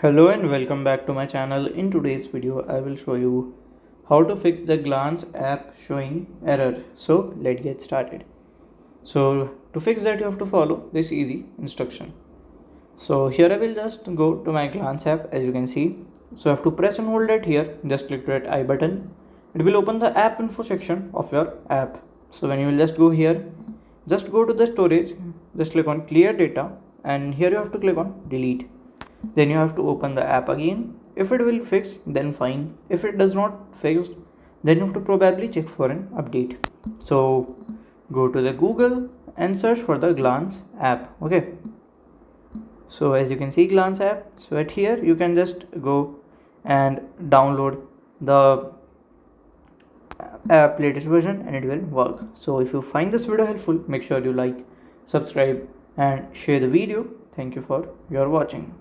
Hello and welcome back to my channel. In today's video I will show you how to fix the Glance app showing error. So let's get started. So to fix that you have to follow this easy instruction. So here I will just go to my Glance app, as you can see. So I have to press and hold it here, just click that I button. It will open the app info section of your app. So when you will just go here, just go to the storage, just click on clear data, and here you have to click on delete. Then you have to open the app again. If it will fix, then fine. If it does not fix, then you have to probably check for an update. So go to the Google and search for the Glance app. Okay, so as you can see, Glance app. So at here you can just go and download the app latest version and it will work. So if you find this video helpful, make sure you like, subscribe and share the video. Thank you for your watching.